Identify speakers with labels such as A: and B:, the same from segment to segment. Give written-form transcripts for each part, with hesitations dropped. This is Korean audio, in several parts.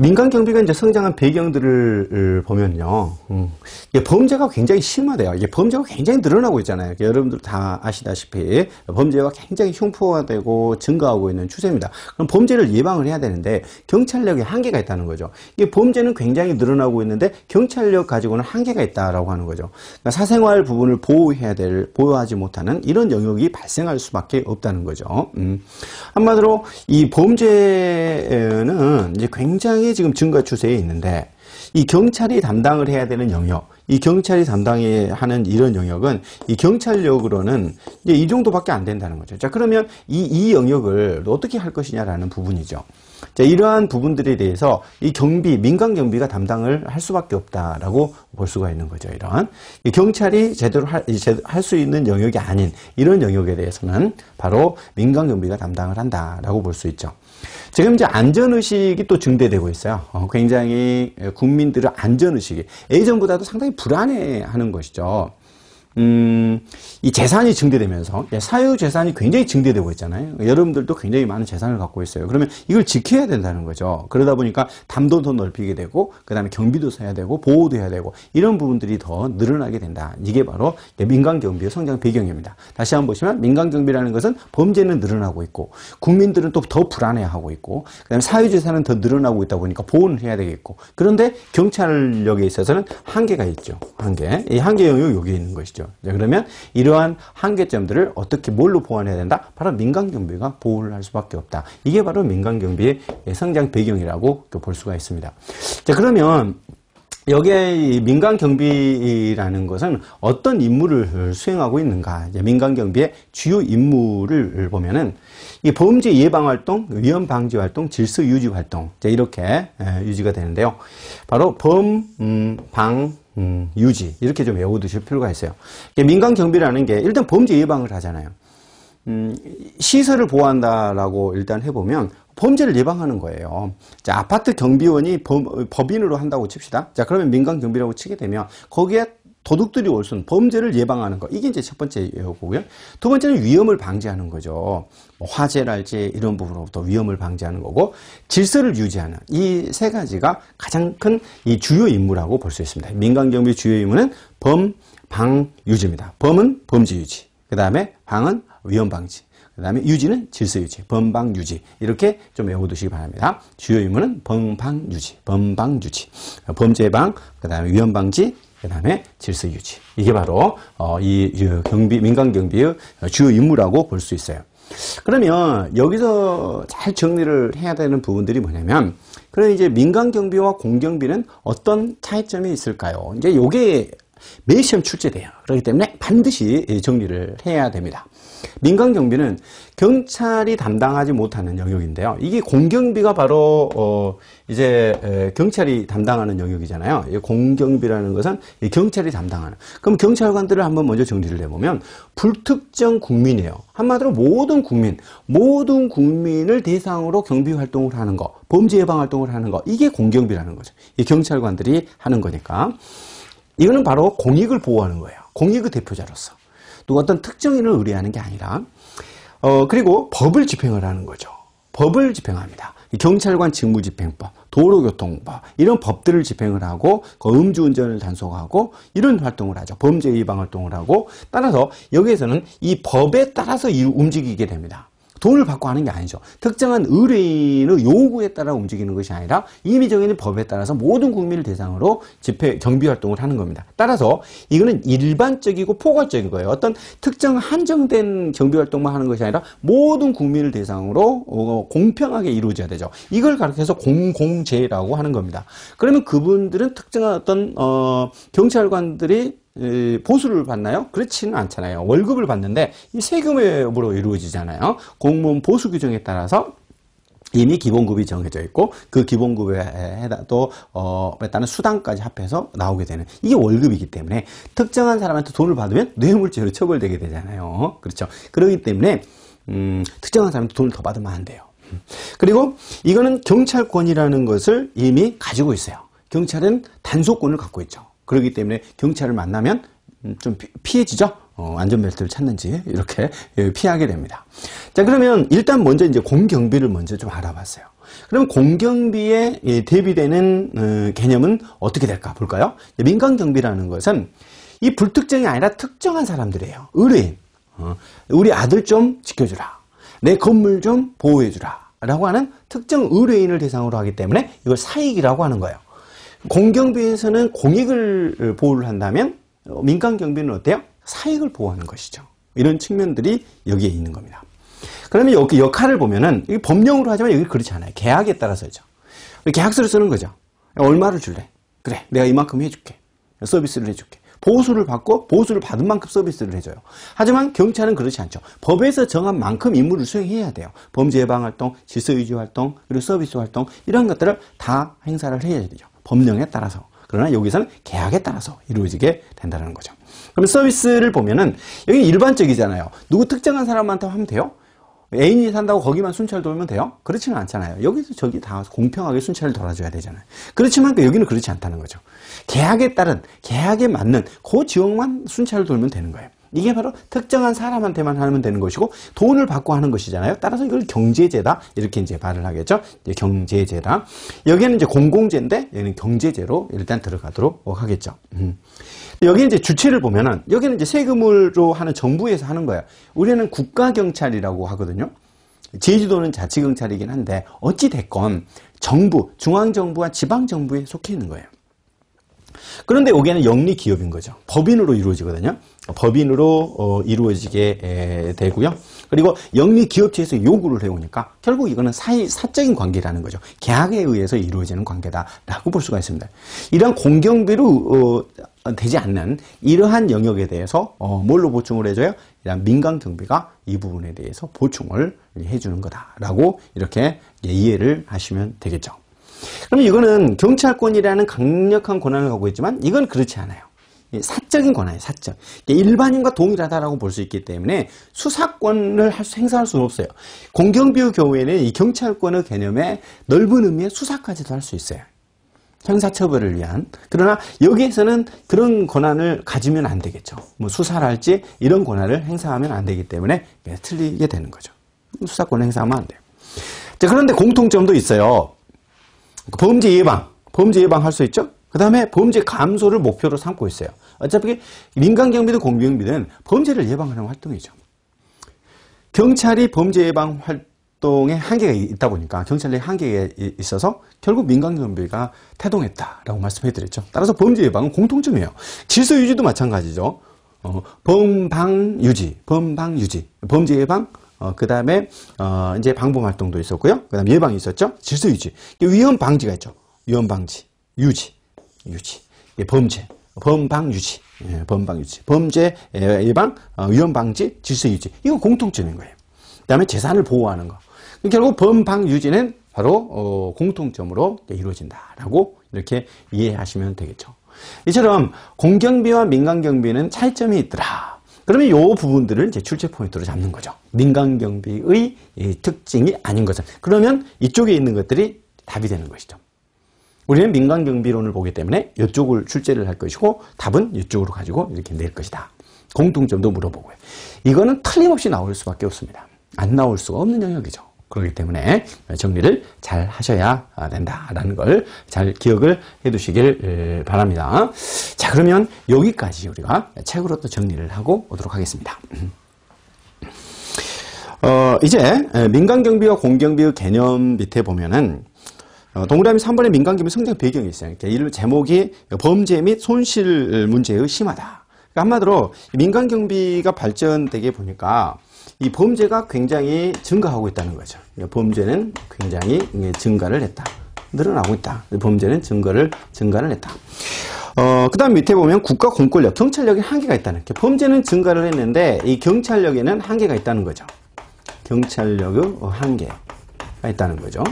A: 민간 경비가 이제 성장한 배경들을 보면요, 이게 범죄가 굉장히 심화돼요. 이게 범죄가 굉장히 늘어나고 있잖아요. 여러분들 다 아시다시피 범죄가 굉장히 흉포화되고 증가하고 있는 추세입니다. 그럼 범죄를 예방을 해야 되는데 경찰력에 한계가 있다는 거죠. 이게 범죄는 굉장히 늘어나고 있는데 경찰력 가지고는 한계가 있다라고 하는 거죠. 그러니까 사생활 부분을 보호하지 못하는 이런 영역이 발생할 수밖에 없다는 거죠. 한마디로 이 범죄는 이제 굉장히 지금 증가 추세에 있는데 이 경찰이 담당을 해야 되는 영역, 이 경찰이 담당해야 하는 이런 영역은 이 경찰력으로는 이제 이 정도밖에 안 된다는 거죠. 자, 그러면 이 영역을 어떻게 할 것이냐라는 부분이죠. 자, 이러한 부분들에 대해서 이 민간 경비가 담당을 할 수밖에 없다라고 볼 수가 있는 거죠. 이런 이 경찰이 제대로 할 수 있는 영역이 아닌 이런 영역에 대해서는 바로 민간 경비가 담당을 한다라고 볼 수 있죠. 지금 이제 안전의식이 또 증대되고 있어요. 굉장히 국민들의 안전의식이 예전보다도 상당히 불안해하는 것이죠. 이 재산이 증대되면서 사유재산이 굉장히 증대되고 있잖아요. 여러분들도 굉장히 많은 재산을 갖고 있어요. 그러면 이걸 지켜야 된다는 거죠. 그러다 보니까 담도 더 넓히게 되고 그 다음에 경비도 써야 되고 보호도 해야 되고 이런 부분들이 더 늘어나게 된다. 이게 바로 민간경비의 성장 배경입니다. 다시 한번 보시면 민간경비라는 것은 범죄는 늘어나고 있고 국민들은 또 더 불안해하고 있고 그 다음에 사유재산은 더 늘어나고 있다 보니까 보호는 해야 되겠고 그런데 경찰력에 있어서는 한계가 있죠. 이 한계 영역이 여기에 있는 것이죠. 그러면 이러한 한계점들을 어떻게 뭘로 보완해야 된다? 바로 민간경비가 보호를 할 수밖에 없다. 이게 바로 민간경비의 성장 배경이라고 볼 수가 있습니다. 자, 그러면 여기에 민간경비라는 것은 어떤 임무를 수행하고 있는가? 민간경비의 주요 임무를 보면은 이 범죄 예방활동, 위험방지활동, 질서유지활동 이렇게 유지가 되는데요. 바로 유지 이렇게 좀 외워두실 필요가 있어요. 민간경비라는 게 일단 범죄 예방을 하잖아요. 시설을 보호한다라고 일단 해보면 범죄를 예방하는 거예요. 자, 아파트 경비원이 법인으로 한다고 칩시다. 자, 그러면 민간경비라고 치게 되면 거기에 도둑들이 올 수 있는 범죄를 예방하는 거. 이게 이제 첫 번째 거고요. 두 번째는 위험을 방지하는 거죠. 화재랄지 이런 부분으로부터 위험을 방지하는 거고 질서를 유지하는 이 세 가지가 가장 큰 이 주요 임무라고 볼 수 있습니다. 민간경비 주요 임무는 범, 방, 유지입니다. 범은 범죄 유지. 그 다음에 방은 위험 방지. 그 다음에 유지는 질서 유지, 범방 유지 이렇게 좀 외워두시기 바랍니다. 주요 임무는 범방 유지, 범방 유지, 범죄 예방, 그 다음에 위험 방지, 그 다음에 질서 유지. 이게 바로 민간 경비의 주요 임무라고 볼 수 있어요. 그러면 여기서 잘 정리를 해야 되는 부분들이 뭐냐면, 그럼 이제 민간 경비와 공경비는 어떤 차이점이 있을까요? 이제 요게 매일 시험 출제돼요. 그렇기 때문에 반드시 정리를 해야 됩니다. 민간경비는 경찰이 담당하지 못하는 영역인데요. 이게 공경비가 바로 이제 경찰이 담당하는 영역이잖아요. 이 공경비라는 것은 이 경찰이 담당하는. 그럼 경찰관들을 한번 먼저 정리를 해보면 불특정 국민이에요. 한마디로 모든 국민을 대상으로 경비 활동을 하는 거, 범죄 예방 활동을 하는 거, 이게 공경비라는 거죠. 이 경찰관들이 하는 거니까. 이거는 바로 공익을 보호하는 거예요. 공익의 대표자로서. 또 어떤 특정인을 의뢰하는 게 아니라, 그리고 법을 집행을 하는 거죠. 법을 집행합니다. 경찰관 직무집행법, 도로교통법, 이런 법들을 집행을 하고, 음주운전을 단속하고, 이런 활동을 하죠. 범죄 예방 활동을 하고, 따라서 여기에서는 이 법에 따라서 움직이게 됩니다. 돈을 받고 하는 게 아니죠. 특정한 의뢰인의 요구에 따라 움직이는 것이 아니라 이미 정해진 법에 따라서 모든 국민을 대상으로 경비 활동을 하는 겁니다. 따라서 이거는 일반적이고 포괄적인 거예요. 어떤 특정 한정된 경비 활동만 하는 것이 아니라 모든 국민을 대상으로 공평하게 이루어져야 되죠. 이걸 가르쳐서 공공재라고 하는 겁니다. 그러면 그분들은 특정한 어떤 경찰관들이 보수를 받나요? 그렇지는 않잖아요. 월급을 받는데 이 세금으로 이루어지잖아요. 공무원 보수 규정에 따라서 이미 기본급이 정해져 있고 그 기본급에 또 따른 수당까지 합해서 나오게 되는 이게 월급이기 때문에 특정한 사람한테 돈을 받으면 뇌물죄로 처벌되게 되잖아요. 그렇죠. 그렇기 때문에 특정한 사람한테 돈을 더 받으면 안 돼요. 그리고 이거는 경찰권이라는 것을 이미 가지고 있어요. 경찰은 단속권을 갖고 있죠. 그렇기 때문에 경찰을 만나면 좀 피해지죠. 안전벨트를 찾는지 이렇게 피하게 됩니다. 자, 그러면 일단 먼저 이제 공경비를 먼저 좀 알아봤어요. 그럼 공경비에 대비되는 개념은 어떻게 될까 볼까요? 민간경비라는 것은 이 불특정이 아니라 특정한 사람들이에요. 의뢰인. 우리 아들 좀 지켜주라. 내 건물 좀 보호해주라. 라고 하는 특정 의뢰인을 대상으로 하기 때문에 이걸 사익이라고 하는 거예요. 공경비에서는 공익을 보호를 한다면 민간경비는 어때요? 사익을 보호하는 것이죠. 이런 측면들이 여기에 있는 겁니다. 그러면 여기 역할을 보면은 이게 법령으로 하지만 여기 그렇지 않아요. 계약에 따라서죠. 계약서를 쓰는 거죠. 얼마를 줄래? 그래, 내가 이만큼 해줄게. 서비스를 해줄게. 보수를 받고 보수를 받은 만큼 서비스를 해줘요. 하지만 경찰은 그렇지 않죠. 법에서 정한 만큼 임무를 수행해야 돼요. 범죄 예방 활동, 질서 유지 활동, 그리고 서비스 활동 이런 것들을 다 행사를 해야 되죠. 법령에 따라서. 그러나 여기서는 계약에 따라서 이루어지게 된다는 거죠. 그럼 서비스를 보면은 여기 일반적이잖아요. 누구 특정한 사람한테 하면 돼요? 애인이 산다고 거기만 순찰 돌면 돼요? 그렇지는 않잖아요. 여기서 저기 다 공평하게 순찰을 돌아줘야 되잖아요. 그렇지만 여기는 그렇지 않다는 거죠. 계약에 따른, 계약에 맞는 그 지역만 순찰을 돌면 되는 거예요. 이게 바로 특정한 사람한테만 하면 되는 것이고 돈을 받고 하는 것이잖아요. 따라서 이걸 경제제다 이렇게 이제 말을 하겠죠. 이제 경제제다. 여기는 이제 공공제인데 여기는 경제제로 일단 들어가도록 하겠죠. 여기 이제 주체를 보면은 여기는 이제 세금으로 하는 정부에서 하는 거예요. 우리는 국가경찰이라고 하거든요. 제주도는 자치경찰이긴 한데 어찌 됐건 정부, 중앙정부와 지방정부에 속해 있는 거예요. 그런데 여기는 영리기업인 거죠. 법인으로 이루어지거든요. 법인으로 이루어지게 되고요. 그리고 영리기업체에서 요구를 해오니까 결국 이거는 사적인 관계라는 거죠. 계약에 의해서 이루어지는 관계다라고 볼 수가 있습니다. 이러한 공경비로 되지 않는 이러한 영역에 대해서 뭘로 보충을 해줘요? 이러한 민간경비가 이 부분에 대해서 보충을 해주는 거다라고 이렇게 이해를 하시면 되겠죠. 그럼 이거는 경찰권이라는 강력한 권한을 갖고 있지만 이건 그렇지 않아요. 사적인 권한이에요. 사적. 일반인과 동일하다라고 볼 수 있기 때문에 수사권을 행사할 수는 없어요. 공경비의 경우에는 이 경찰권의 개념에 넓은 의미의 수사까지도 할 수 있어요. 형사처벌을 위한. 그러나 여기에서는 그런 권한을 가지면 안 되겠죠. 뭐 수사를 할지 이런 권한을 행사하면 안 되기 때문에 틀리게 되는 거죠. 수사권을 행사하면 안 돼요. 자, 그런데 공통점도 있어요. 범죄 예방 할 수 있죠? 그 다음에 범죄 감소를 목표로 삼고 있어요. 어차피 민간경비도 공경비는 범죄를 예방하는 활동이죠. 경찰이 범죄 예방 활동에 한계가 있다 보니까 경찰의 한계가 있어서 결국 민간경비가 태동했다라고 말씀해드렸죠. 따라서 범죄 예방은 공통점이에요. 질서 유지도 마찬가지죠. 범방유지, 범죄 예방, 그 다음에, 이제 방범 활동도 있었고요. 그 다음에 예방이 있었죠. 질서 유지. 위험 방지가 있죠. 위험 방지, 유지. 범죄, 범방유지. 범죄 예방, 위험 방지, 질서 유지. 이거 공통점인 거예요. 그 다음에 재산을 보호하는 거. 결국 범방유지는 바로, 공통점으로 이루어진다라고 이렇게 이해하시면 되겠죠. 이처럼 공경비와 민간경비는 차이점이 있더라. 그러면 이 부분들을 이제 출제 포인트로 잡는 거죠. 민간경비의 특징이 아닌 것은. 그러면 이쪽에 있는 것들이 답이 되는 것이죠. 우리는 민간경비론을 보기 때문에 이쪽을 출제를 할 것이고 답은 이쪽으로 가지고 이렇게 낼 것이다. 공통점도 물어보고요. 이거는 틀림없이 나올 수밖에 없습니다. 안 나올 수가 없는 영역이죠. 그렇기 때문에 정리를 잘 하셔야 된다라는 걸 잘 기억을 해 두시길 바랍니다. 자, 그러면 여기까지 우리가 책으로 또 정리를 하고 오도록 하겠습니다. 이제 민간경비와 공경비의 개념 밑에 보면은 동그라미 3번의 민간경비 성장 배경이 있어요. 이 제목이 범죄 및 손실 문제의 심화다. 그러니까 한마디로 민간경비가 발전되게 보니까 이 범죄가 굉장히 증가하고 있다는 거죠. 범죄는 굉장히 증가를 했다. 늘어나고 있다. 범죄는 증가를 했다. 그 다음 밑에 보면 국가 공권력, 경찰력에 한계가 있다는 게 범죄는 증가를 했는데 이 경찰력에는 한계가 있다는 거죠. 경찰력의 한계가 있다는 거죠.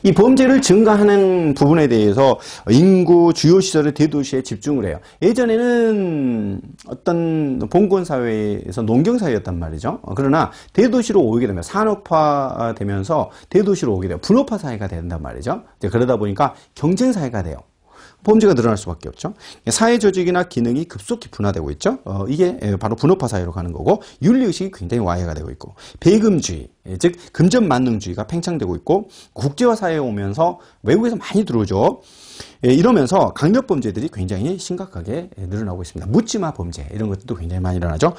A: 이 범죄를 증가하는 부분에 대해서 인구, 주요 시설의 대도시에 집중을 해요. 예전에는 어떤 봉건사회에서 농경사회였단 말이죠. 그러나 대도시로 오게 되면 산업화되면서 대도시로 오게 돼요. 분업화 사회가 된단 말이죠. 그러다 보니까 경쟁사회가 돼요. 범죄가 늘어날 수밖에 없죠. 사회 조직이나 기능이 급속히 분화되고 있죠. 이게 바로 분업화 사회로 가는 거고, 윤리의식이 굉장히 와해가 되고 있고, 배금주의, 즉 금전만능주의가 팽창되고 있고, 국제화 사회에 오면서 외국에서 많이 들어오죠. 이러면서 강력범죄들이 굉장히 심각하게 늘어나고 있습니다. 묻지마 범죄 이런 것들도 굉장히 많이 일어나죠.